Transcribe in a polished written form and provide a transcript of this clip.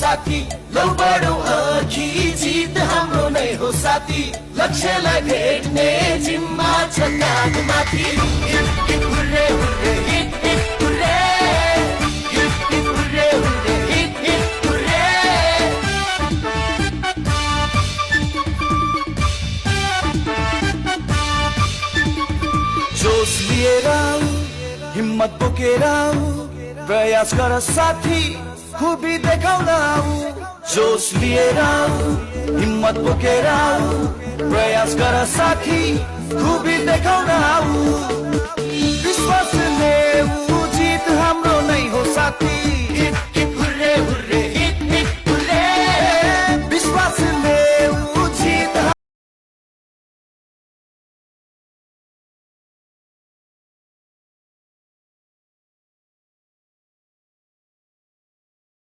साथी लौ बढौ अघि जित हाम्रो नै हो साथी लक्ष्यलाई भेट्ने जिम्मा छ काँधमाथि hit hit hurray hurray hit hit hurray hit hit hurray hurray hit hit hurray जोश लिएर हिम्मत बोकेर प्रयास गर साथी खुबी देखाउन जोश लिएर हिम्मत बोकेर प्रयास गर साथी खुबी देखाउन विश्वासले जित हाम्रो नै हो साथी